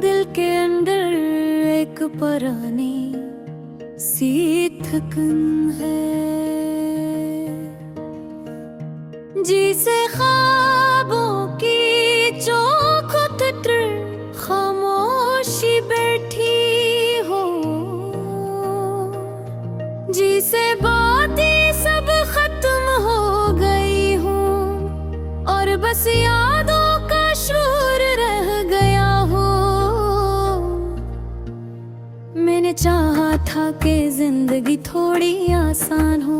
दिल के अंदर एक पुरानी सी थकन है, जिसे ख्वाबों की चौखट खामोशी बैठी हो, जिसे बातें सब खत्म हो गई हो और बस यादों का शोर रह गया हो। मैंने चाहा था कि जिंदगी थोड़ी आसान हो,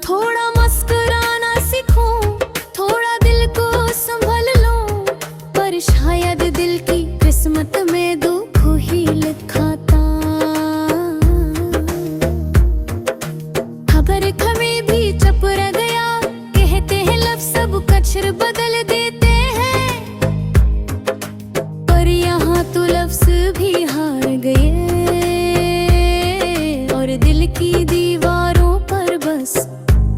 थोड़ा मुस्कुराना सीखूं, थोड़ा दिल को संभल लूं, पर शायद दिल की किस्मत में दुख ही लिखा था। खबर कभी भी चुप रह गया, कहते हैं लफ्ज़ सब कचर बदल देते हैं, पर यहाँ तो लफ्ज़ भी हार गए और दिल की दीवारों पर बस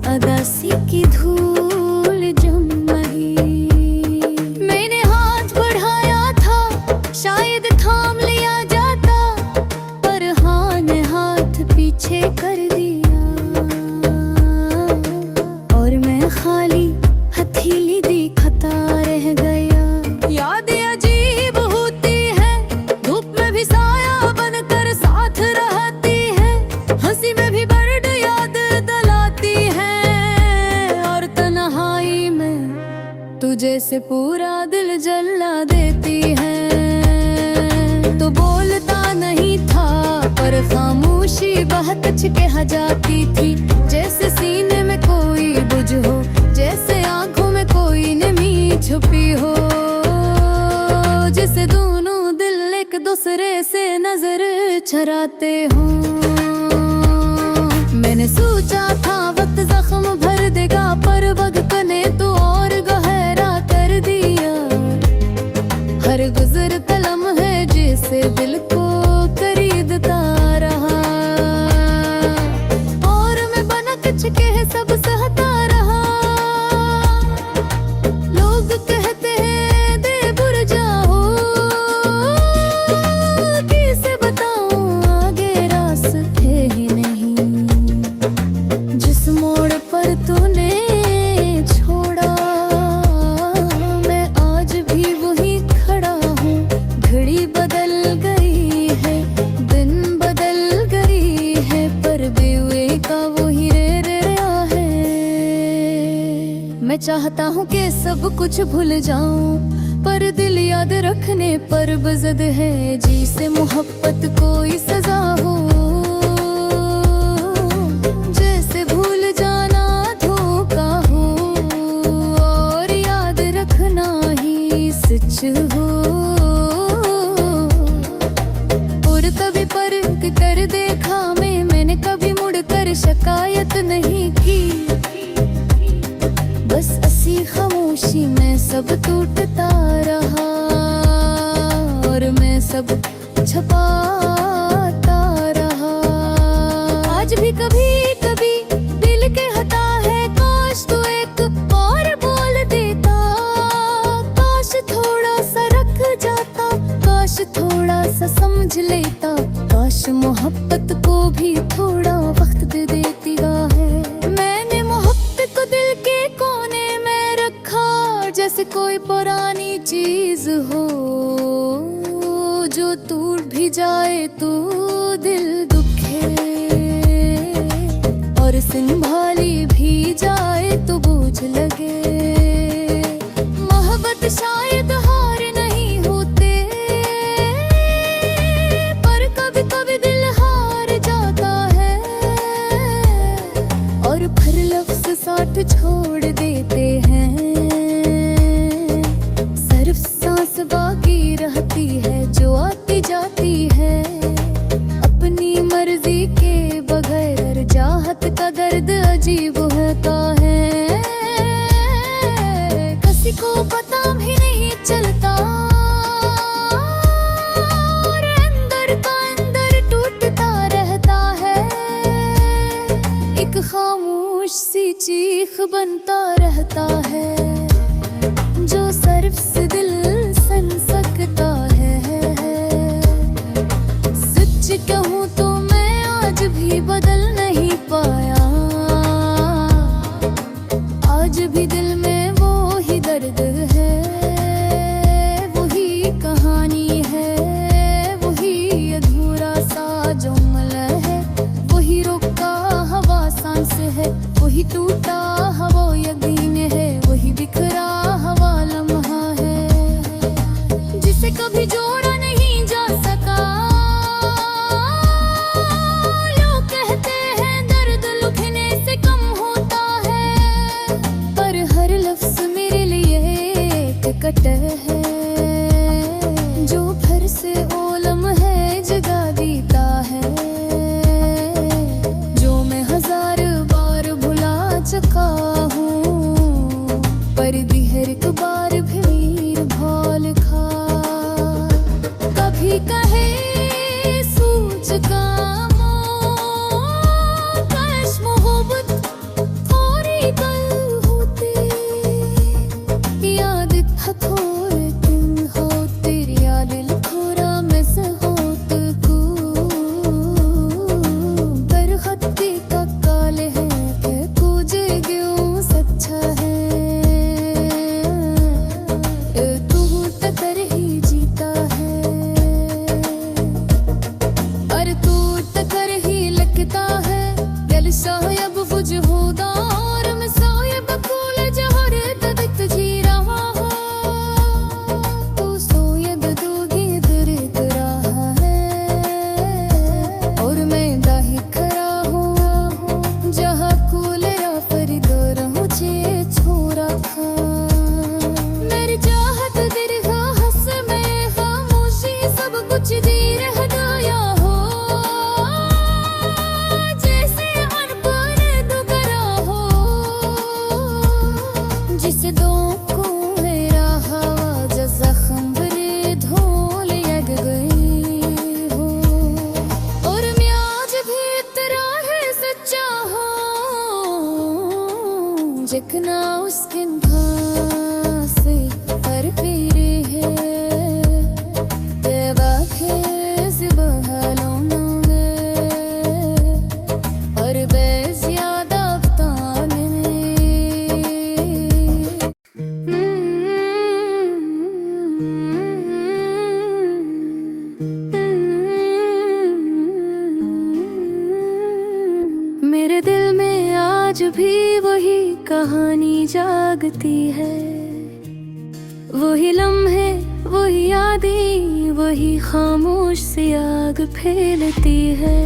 अदासी की धूल जम रही। मैंने हाथ बढ़ाया था, शायद थाम लिया जाता, पर हाँ ने हाथ पीछे कर दिया और मैं खाली हथेली दिखाता रह गया। यादें अजीब होती हैं, धूप में भी साया बनकर साथ रहती है, हंसी में भी बर्ड याद दिलाती है और तन्हाई में तुझे से पूरा दिल जला देती है। तो बोलता नहीं था पर खामोशी बहुत कह जाती थी, जैसे सीने में कोई बुझ हो, जैसे आंखों में कोई नमी छुपी हो, जैसे दोनों दिल एक दूसरे से नजर चराते हो। मैंने सोचा था वक्त जख्म भर देगा, पर वक्त ने तो और गहरा कर दिया। हर गुजरता लम्हा जिसे दिल को खरीदता रहा, और मैं बना कुछ कह सब सहता रहा। लोग कहते हैं दे बुर जाओ, किसे बताऊं आगे रास्ते ही नहीं। जिस मोड़ पर तूने छोड़ा, मैं आज भी वही खड़ा हूँ। घड़ी बदल गई है, दिन बदल गई है, पर बेवे का वही रहा है। मैं चाहता हूँ कि सब कुछ भूल जाऊं, पर दिल याद रखने पर बज़द है। जी से मोहब्बत कोई सजा हो, जैसे भूल जाना धोखा हो, और याद रखना ही सच हो। और कभी परख कर देखा मैंने कभी मुड़कर शिकायत नहीं की, बस ऐसी खामोशी में सब टूटता रहा और मैं सब छुपाता रहा। आज भी कभी कभी दिल के हता है, काश तू एक और बोल देता, काश थोड़ा सा रख जाता, काश थोड़ा सा समझ लेता, काश मोहब्बत को भी थोड़ा वक्त दे देती है। मैंने मोहब्बत को दिल के कोने में रखा, जैसे कोई पुरानी चीज हो, जो टूट भी जाए तो दिल दुखे, और संभाली भी जाए तो बोझ लगे। मोहब्बत शायद हार नहीं होते, पर कभी कभी दिल हार जाता है, और फिर लफ्ज़ साथ छोड़ देते हैं। सिर्फ सांस बाकी रहती है जो आती जाती है, अपनी मर्जी के बगैर चाहत का दर्द अजीब होता है। किसी को पता भी नहीं चलता, और अंदर का अंदर टूटता रहता है। एक खामोश सी चीख बनता रहता है, जो सिर्फ कटे है जो फिर से ओलम है जगा देता है जो मैं हजार बार भुला चुका हूँ पर हर एक बार भीड़ भौल खा कभी कहे सोच का सायब फुज होदा और मैं सायब फूल जहर दबित जी रहा हो तो सोयब दूधी दरित रहा है और मैं दाही खड़ा हुआ हूँ जहाँ कूलरा फरीदोर मुझे छोड़ा खा मेरी चाहत दीर्घा हंस में खामोशी सब कुछ देर हटाया जिस दो को मेरा हवा जख्म भरे धोल लग गई हो और मैं आज भी तेरा है सच्चा हो जितना उसके से पर पीरे है तेरा खेज बहलों में और बेस याद मेरे दिल में आज भी वही कहानी जागती है वही लम्हे वही यादें वही खामोश सी आग फैलती है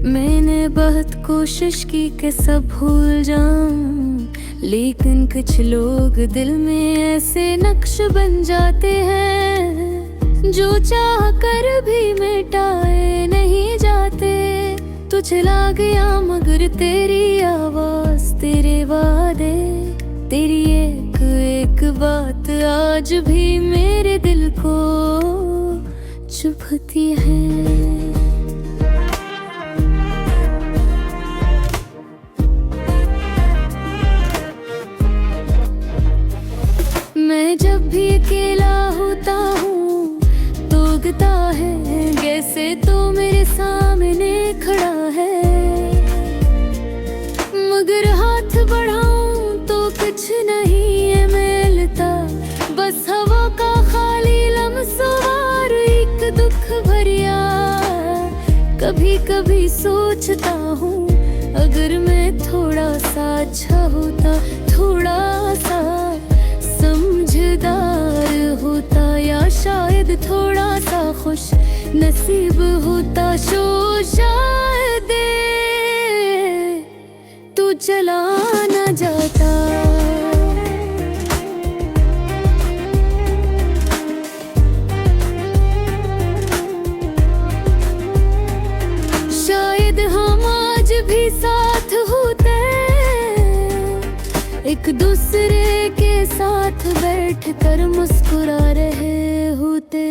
मैंने बहुत कोशिश की कि सब भूल जाऊं लेकिन कुछ लोग दिल में ऐसे नक्श बन जाते हैं जो चाह कर भी मिटाए नहीं जाते तू चला गया मगर तेरी आवाज तेरे वादे तेरी एक एक बात आज भी मेरे दिल को चुभती है मैं जब भी अकेला होता हूँ तो उगता है जैसे तो मेरे सामने खड़ा है मगर हाथ बढ़ाऊं तो कुछ नहीं है मिलता बस हवा का खाली लम्सवार एक दुख भरिया कभी कभी सोचता हूँ अगर मैं थोड़ा सा अच्छा होता थोड़ा सा समझदार होता या शायद थोड़ा सा खुश नसीब होता शायद तू चला न जाता शायद हम आज भी साथ होते एक दूसरे के साथ बैठ कर मुस्कुरा रहे होते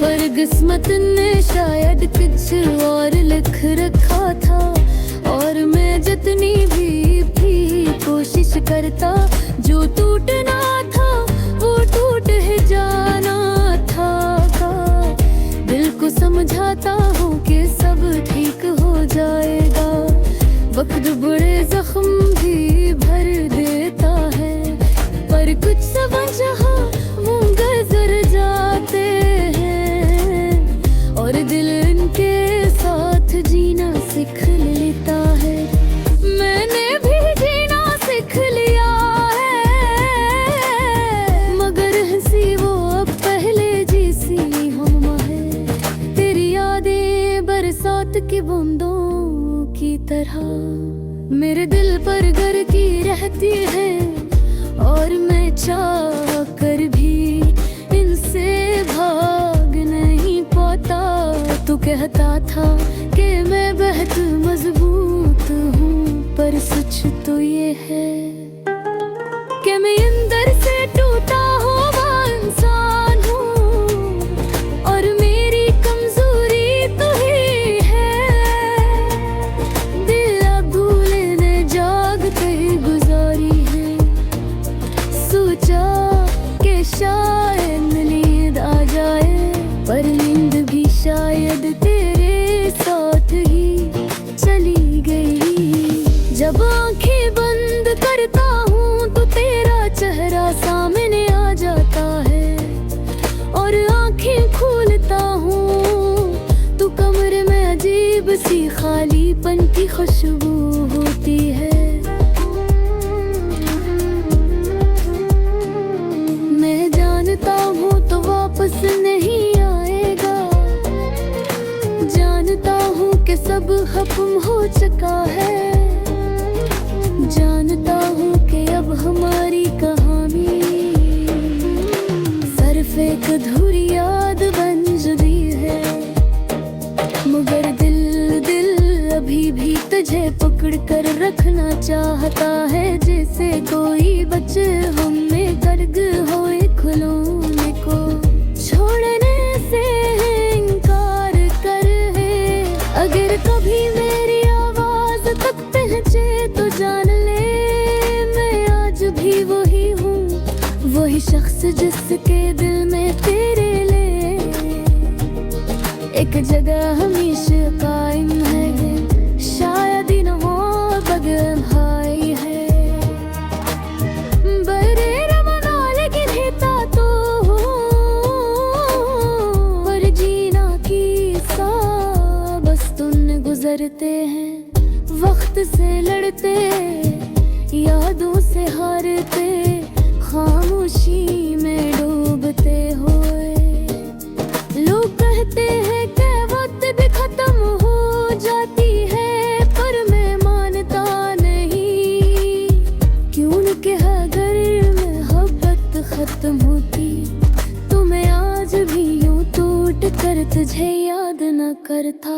पर किस्मत ने शायद कुछ और लिख रखा था और मैं जितनी भी कोशिश करता जो टूटना था वो टूट ही जाना था दिल को समझाता हूँ कि सब ठीक हो जाएगा वक्त बड़े जख्म भी भर देता है पर कुछ समझा वो गुजर जाते हैं और दिल इनके साथ जीना सीख लेता है मैंने भी जीना सीख लिया है मगर हंसी वो अब पहले जैसी हम है तेरी यादें बरसात की बूंदों की तरह मेरे दिल पर घर था कि मैं बहुत मजबूत हूँ, पर सच तो ये है कि मैं अंदर से टूटा हुआ इंसान हूँ, और मेरी कमजोरी तो ही है। दिल अब भूलने जागते गुजारी है, सोचा कि शायद नींद आ जाए, पर नींद भी शायद तेरे साथ ही चली गई। जब आंखें बंद करता हूँ तो तेरा चेहरा सामने आ जाता है, और आंखें खोलता हूँ तो कमरे में अजीब सी खालीपन की खुशबू होती है। मैं जानता हूँ तो वापस नहीं आएगा, जानता हूँ कि सब खत्म हो चुका है, जानता हूँ कि अब हमारी कहानी सिर्फ एक अधूरी याद बन जुड़ी है। मगर दिल अभी भी तुझे पकड़ कर रखना चाहता है, जैसे कोई बच्चे हमें गर्ग होए खिलौने को छोड़ने से इनकार कर है। अगर कभी मेरी आवाज तक पहुंचे तो जान ले मैं आज भी वही हूँ, वही शख्स जिसके दिल में तेरे लिए एक जगह हमेशा कायम है। शायद ही न हो बगल भाई है, बरे रमना लेकिन हिता तो हो, पर जीना की सा बस तुम गुजरते हैं, वक्त से लड़ते यादों से हारते, खामोशी में डूबते हुए। लोग कहते हैं कि वक्त भी खत्म हो जाती है, पर मैं मानता नहीं, क्योंकि अगर मोहब्बत खत्म होती तो मैं आज भी यूं टूट कर तुझे याद न करता।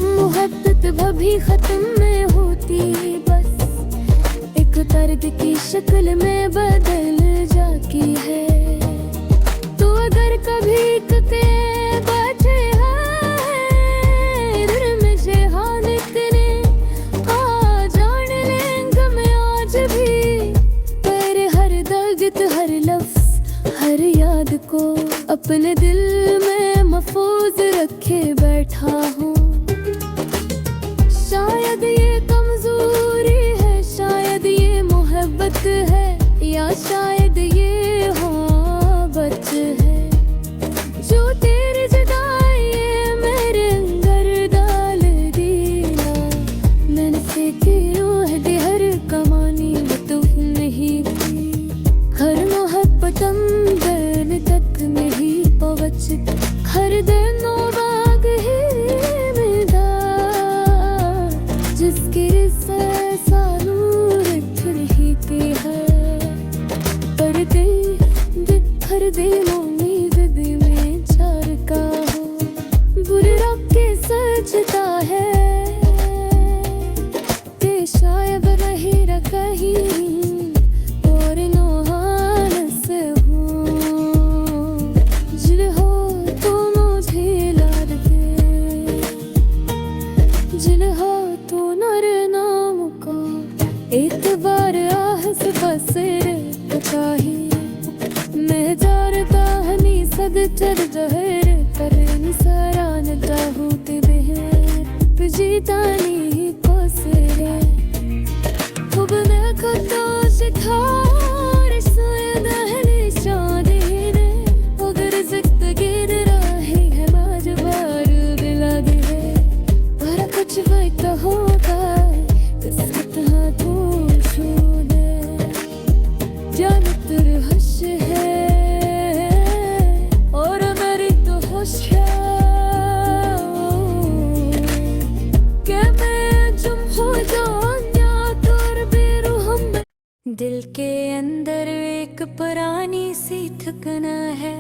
मोहब्बत कभी खत्म में होती, बस एक दर्द की शक्ल में बदल जाती है। तो अगर कभी कते बैठे हैं दिल में जहान इतने आ जान लेंगे, मैं आज भी तेरे हर दर्द हर लफ्ज हर याद को अपने दिल में महफूज रखे बैठा हूँ। शायद ये कमजोरी है, शायद ये मोहब्बत है, या शायद ये मोहब्बत है जो तेरी जुदाई मेरे अंदर डाल दीना। मैंने फेंकी रूह दी हर कमानी में तुम नहीं थी, हर मोहब्बत अंदर तक नहीं पहुंच, हर दिन बाग ही जिसकी सानूर रही है, पर हर दिलों में दिल में चार का हो, बुरे रब के सजता है कि शायद रही कहीं और नोहान से हूँ। जिल हो तो मुझे लाद दे, जिल हो तो नर नाम को एक बार आहस बसर काही, मैं जारता हनी सद चर जहर कर निसरान दाहूत बहर तुझीता नहीं कोसरे खूब मैं खुदा शिखार शायद अहली शादी ने, अगर जिंदगी राही है बाजबार दिला गिरे, पर कुछ वक्त होगा किस्मत हाथों छू दे, जान तेरे होश है और मेरी तो होश है कि मैं जुम हो जाऊं या कर बेरूहम। दिल के अंदर एक पुरानी सी ठिकाना है,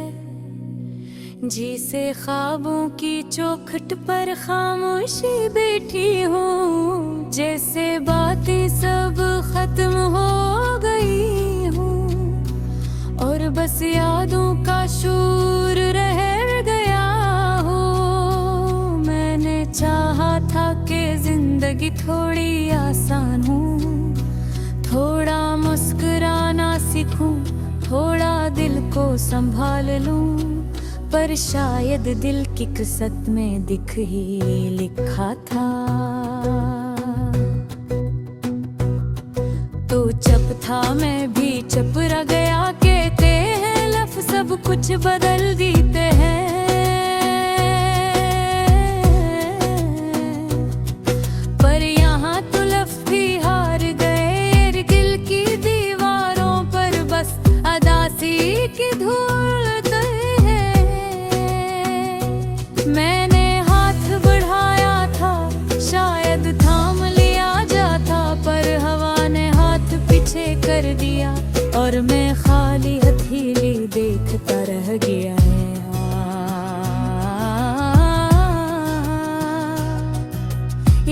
जिसे ख्वाबों की चौखट पर खामोशी बैठी हूँ, जैसे बातें सब खत्म हो गई हूँ और बस यादों का शोर रह गया हूँ। मैंने चाहा था कि जिंदगी थोड़ी आसान हो, थोड़ा मुस्कुराना सीखूं, थोड़ा दिल को संभाल लूं, पर शायद दिल की किस्मत में दिख ही लिखा था। तो चुप था मैं भी चुप रह गया, कहते हैं लफ्ज़ सब कुछ बदल देते हैं। पर यहाँ तो लफ्ज़ भी हार गए, दिल की दीवारों पर बस अदासी की धूल। मैंने हाथ बढ़ाया था, शायद थाम लिया जाता, पर हवा ने हाथ पीछे कर दिया और मैं खाली हथेली देखता रह गया है।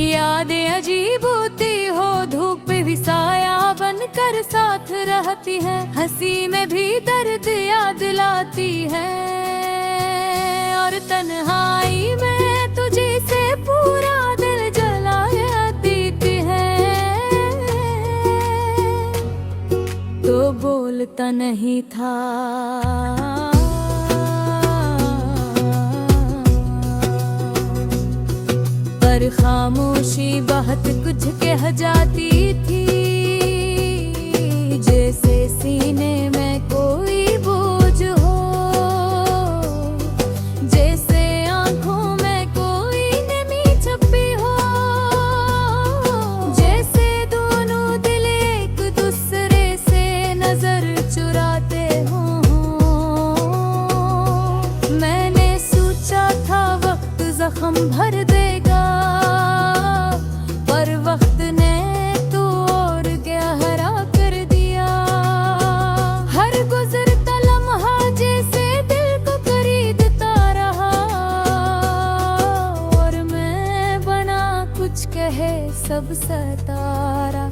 यादें अजीब होती हो, धूप पे भी साया बनकर साथ रहती है, हंसी में भी दर्द याद लाती है और तन्हाई में तुझे से पूरा दिल जलाया देती है। तो बोलता नहीं था, पर खामोशी बहुत कुछ कह जाती थी, जैसे सीने में कोई बोझ हो, जैसे आंखों में कोई नमी छपी हो, जैसे दोनों दिल एक दूसरे से नजर चुराते हो। मैंने सोचा था वक्त जख्म भर देगा, पर वक्त ने तो और गहरा कर दिया। हर गुजरता लम्हा जैसे दिल को खरीदता रहा और मैं बना कुछ कहे सब सतारा।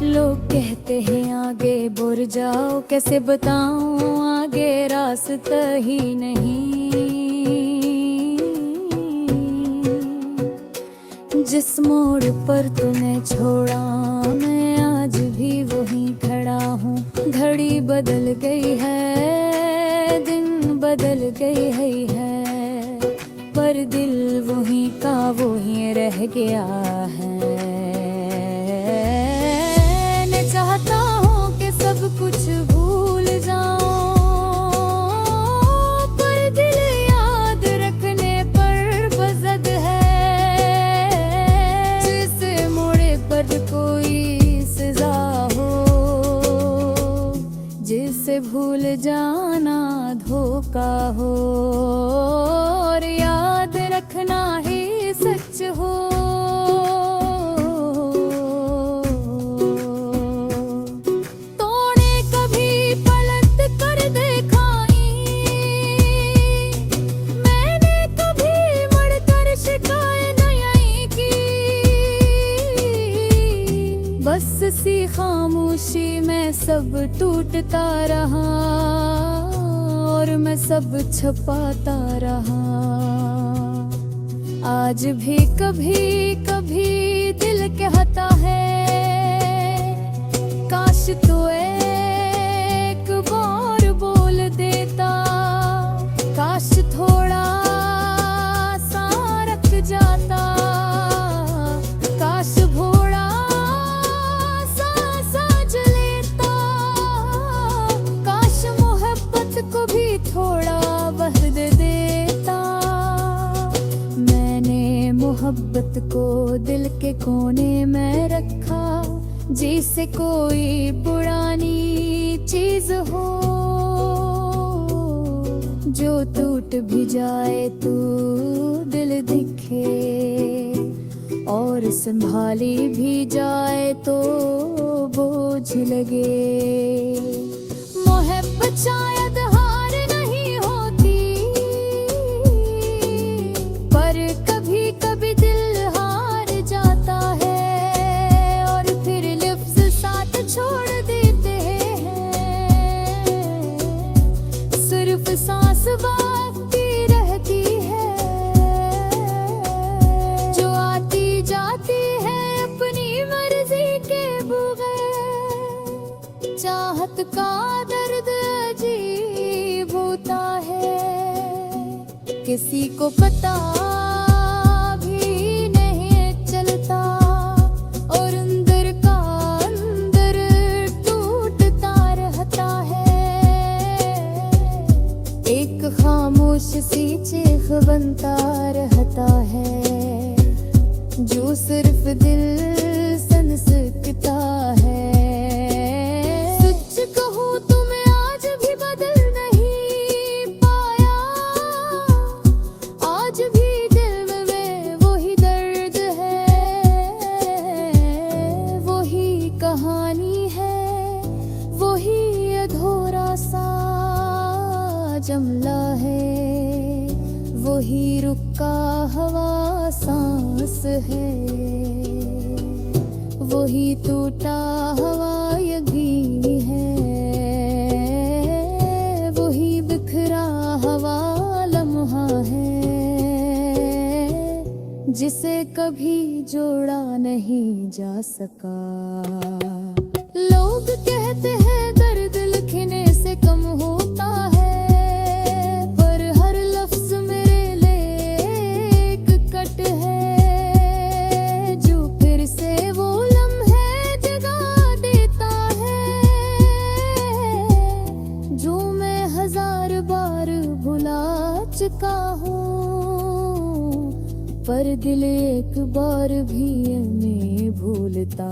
लोग कहते हैं आगे बढ़ जाओ, कैसे बताऊं आगे रास्ता ही नहीं। जिस मोड़ पर तूने छोड़ा मैं आज भी वहीं खड़ा हूँ। घड़ी बदल गई है, दिन बदल गई है, पर दिल वहीं का वहीं रह गया है। मैं चाहता हूँ कि सब कुछ भूल जाऊं, पर दिल याद रखने पर बज़द है। जिस मोड़े पर कोई सजा हो, जिसे भूल जाना धोखा हो, और याद रखना ही सच हो। तूने कभी पलट कर देखाई, मैंने कभी मुड़कर शिकायत नहीं की। बस सी खामोशी में सब टूटता रहा और मैं सब छुपाता रहा। आज भी कभी कभी दिल कहता है काश तू एक बार बोल देता, काश थोड़ा सा रख जाता, काश भोला सा साज लेता, काश मोहब्बत को भी थोड़ा वक्त देता। मैंने मोहब्बत को दिल के कोने में रखा, जिसे कोई पुरानी चीज हो, जो टूट भी जाए तो दिल दिखे, और संभाली भी जाए तो बोझ लगे। मोहब्बत शायद हार नहीं होती, छोड़ देते हैं, सिर्फ सांस बाकी रहती है, जो आती जाती है अपनी मर्जी के बगैर। चाहत का दर्द अजीब होता है, किसी को पता भी नहीं चलता, और अंदर का अंदर टूटता रहता है। एक खामोश सी चीख बनता रहता है, जो सिर्फ दिल सनसकता है। सच कहूं तो मैं आज भी बदल नहीं पाया, आज भी दिल में वही दर्द है, वही कहानी है, वही अधूरा सा जमला है, वही रुका हवा सांस है, वही टूटा हवा यकीन है, वही बिखरा हवा लम्हा है, जिसे कभी जोड़ा नहीं जा सका। लोग कहते हैं दर्द लिखने से कम होता है, पर हर लफ्ज मेरे लिए एक कट है, जो फिर से वो लम्हे जगा देता है, जो मैं 1000 बार भुला चुका हूँ, पर दिल एक बार भी नहीं भूलता।